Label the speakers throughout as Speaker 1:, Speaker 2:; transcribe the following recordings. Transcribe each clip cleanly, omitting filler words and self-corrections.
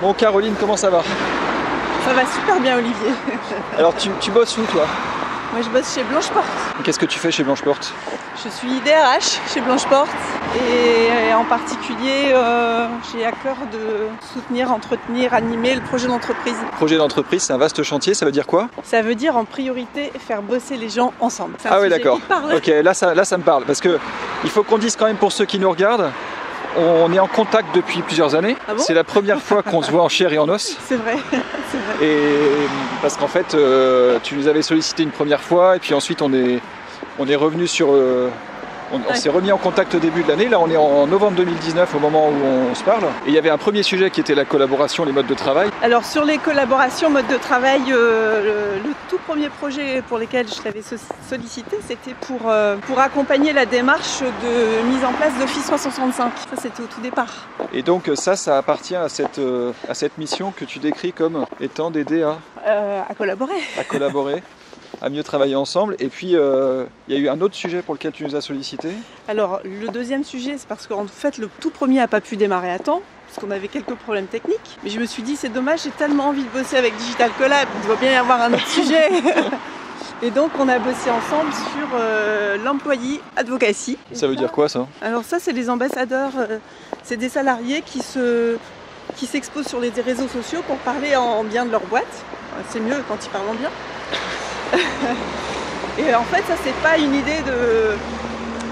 Speaker 1: Bon, Caroline, comment ça va?
Speaker 2: Ça va super bien, Olivier.
Speaker 1: Alors, tu bosses où, toi?
Speaker 2: Moi, je bosse chez Blanche-Porte.
Speaker 1: Qu'est-ce que tu fais chez Blanche-Porte?
Speaker 2: Je suis DRH chez Blanche-Porte et en particulier, j'ai à cœur de soutenir, entretenir, animer le projet d'entreprise.
Speaker 1: Projet d'entreprise, c'est un vaste chantier, ça veut dire quoi?
Speaker 2: Ça veut dire en priorité faire bosser les gens ensemble.
Speaker 1: Ah oui, d'accord. Ok, là ça me parle, parce que il faut qu'on dise quand même pour ceux qui nous regardent, on est en contact depuis plusieurs années.
Speaker 2: Ah bon?
Speaker 1: C'est la première fois qu'on se voit en chair et en os.
Speaker 2: C'est vrai, c'est vrai.
Speaker 1: Et parce qu'en fait, tu nous avais sollicité une première fois, et puis ensuite on est revenu sur... On s'est remis en contact au début de l'année, là on est en novembre 2019 au moment où on se parle. Et il y avait un premier sujet qui était la collaboration, les modes de travail.
Speaker 2: Alors sur les collaborations, modes de travail, le tout premier projet pour lequel je t'avais sollicité, c'était pour accompagner la démarche de mise en place d'Office 365. Ça c'était au tout départ.
Speaker 1: Et donc ça appartient à cette mission que tu décris comme étant d'aider
Speaker 2: à collaborer.
Speaker 1: À collaborer. À mieux travailler ensemble. Et puis, il y a eu un autre sujet pour lequel tu nous as sollicité.
Speaker 2: Alors, le deuxième sujet, c'est parce qu'en fait, le tout premier n'a pas pu démarrer à temps, parce qu'on avait quelques problèmes techniques. Mais je me suis dit, c'est dommage, j'ai tellement envie de bosser avec Digital Collab, il doit bien y avoir un autre sujet. Et donc, on a bossé ensemble sur l'employee advocacy.
Speaker 1: Ça veut dire quoi, ça? Alors
Speaker 2: ça, c'est les ambassadeurs, c'est des salariés qui s'exposent sur les réseaux sociaux pour parler en bien de leur boîte. C'est mieux quand ils parlent en bien. Et en fait, ça c'est pas une idée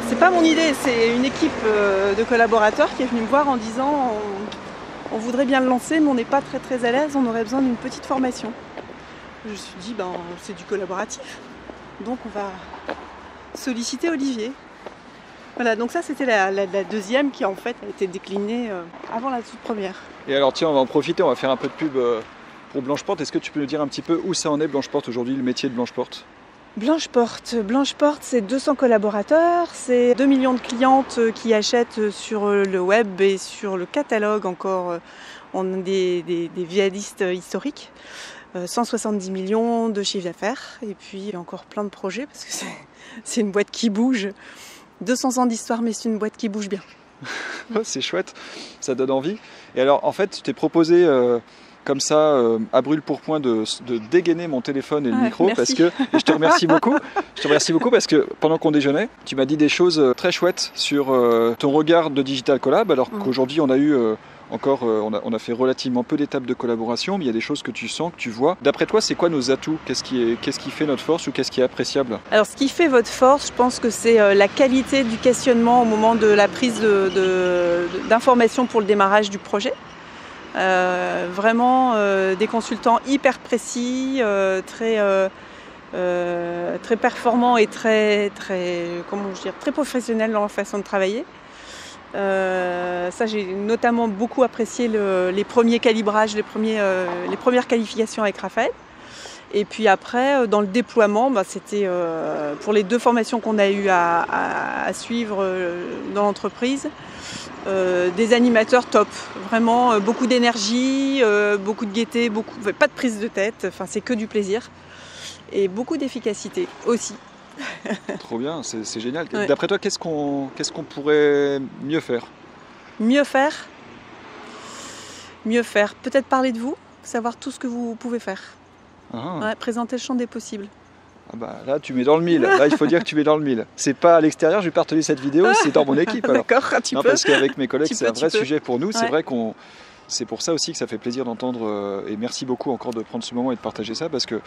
Speaker 2: c'est pas mon idée, c'est une équipe de collaborateurs qui est venue me voir en disant on voudrait bien le lancer, mais on n'est pas très à l'aise, on aurait besoin d'une petite formation. Je me suis dit c'est du collaboratif, donc on va solliciter Olivier. Voilà, donc ça c'était la deuxième qui en fait a été déclinée avant la toute première.
Speaker 1: Et alors tiens, on va en profiter, on va faire un peu de pub pour Blanche-Porte. Est-ce que tu peux nous dire un petit peu où ça en est Blanche-Porte aujourd'hui, le métier de Blanche-Porte? Blanche-Porte,
Speaker 2: c'est 200 collaborateurs, c'est 2 millions de clientes qui achètent sur le web et sur le catalogue encore. On a des vialistes historiques, 170 millions de chiffre d'affaires et puis encore plein de projets parce que c'est une boîte qui bouge. 200 ans d'histoire, mais c'est une boîte qui bouge bien.
Speaker 1: C'est chouette, ça donne envie. Et alors en fait, tu t'es proposé... comme ça, à brûle-pourpoint de dégainer mon téléphone et le micro,
Speaker 2: merci.
Speaker 1: Parce que et je te remercie beaucoup. Je te remercie beaucoup parce que pendant qu'on déjeunait, tu m'as dit des choses très chouettes sur ton regard de Digital Collab, alors qu'aujourd'hui on a eu on a fait relativement peu d'étapes de collaboration, mais il y a des choses que tu sens, que tu vois. D'après toi, c'est quoi nos atouts? Qu'est-ce qui fait notre force ou qu'est-ce qui est appréciable?
Speaker 2: Alors ce qui fait votre force, je pense que c'est la qualité du questionnement au moment de la prise d'informations pour le démarrage du projet. Vraiment des consultants hyper précis, très performants et très professionnels dans leur façon de travailler. Ça, j'ai notamment beaucoup apprécié les premiers calibrages, les premières qualifications avec Raphaël. Et puis après, dans le déploiement, c'était pour les 2 formations qu'on a eu à suivre dans l'entreprise, des animateurs top, vraiment beaucoup d'énergie, beaucoup de gaieté, pas de prise de tête, enfin c'est que du plaisir et beaucoup d'efficacité aussi.
Speaker 1: Trop bien, c'est génial.
Speaker 2: Ouais.
Speaker 1: D'après toi, qu'est-ce qu'on pourrait mieux faire?
Speaker 2: Mieux faire, peut-être parler de vous, savoir tout ce que vous pouvez faire. Ouais, présenter le champ des possibles.
Speaker 1: Ah bah, là, tu mets dans le mille. Là, il faut dire que tu mets dans le mille. C'est pas à l'extérieur, je vais pas retenir cette vidéo, c'est dans mon équipe. Alors.
Speaker 2: D'accord, tu peux.
Speaker 1: Parce qu'avec mes collègues, c'est un vrai
Speaker 2: peux.
Speaker 1: sujet pour nous.
Speaker 2: Ouais.
Speaker 1: C'est vrai c'est pour ça aussi que ça fait plaisir d'entendre. Et merci beaucoup encore de prendre ce moment et de partager ça, parce que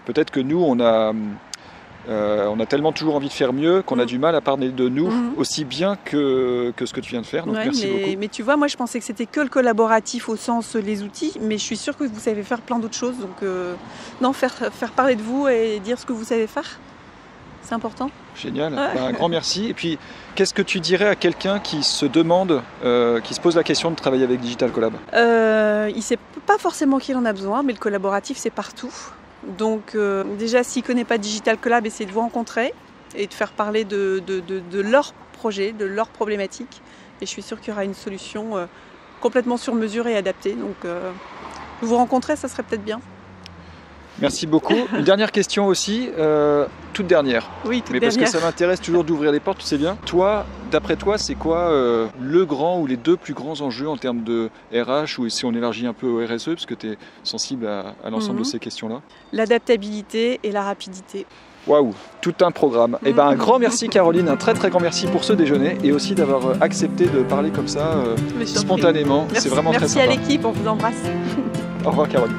Speaker 1: peut-être que nous, on a tellement toujours envie de faire mieux qu'on a du mal à parler de nous aussi bien que ce que tu viens de faire. Donc merci beaucoup.
Speaker 2: Mais tu vois, moi je pensais que c'était que le collaboratif au sens les outils, mais je suis sûre que vous savez faire plein d'autres choses. Donc non, faire parler de vous et dire ce que vous savez faire, c'est important.
Speaker 1: Génial, un grand merci. Et puis, qu'est-ce que tu dirais à quelqu'un qui se demande, qui se pose la question de travailler avec Digital Collab?
Speaker 2: Il ne sait pas forcément qu'il en a besoin, mais le collaboratif c'est partout. Donc déjà, s'il ne connaît pas Digital Collab, essayez de vous rencontrer et de faire parler de leur projet, de leurs problématiques. Et je suis sûre qu'il y aura une solution complètement sur mesure et adaptée. Donc vous rencontrer, ça serait peut-être bien.
Speaker 1: Merci beaucoup. Une dernière question aussi, toute dernière.
Speaker 2: Oui, toute
Speaker 1: Mais
Speaker 2: dernière.
Speaker 1: parce que ça m'intéresse toujours d'ouvrir les portes, tu sais bien. Toi, d'après toi, c'est quoi le grand ou les deux plus grands enjeux en termes de RH, ou si on élargit un peu au RSE, parce que tu es sensible à l'ensemble de ces questions-là?
Speaker 2: L'adaptabilité et la rapidité.
Speaker 1: Waouh, tout un programme. Eh ben, un grand merci Caroline, un très très grand merci pour ce déjeuner et aussi d'avoir accepté de parler comme ça
Speaker 2: Mais je t'en prie.
Speaker 1: spontanément.
Speaker 2: Merci,
Speaker 1: C'est vraiment très
Speaker 2: merci
Speaker 1: sympa.
Speaker 2: à l'équipe, on vous embrasse.
Speaker 1: Au revoir Caroline.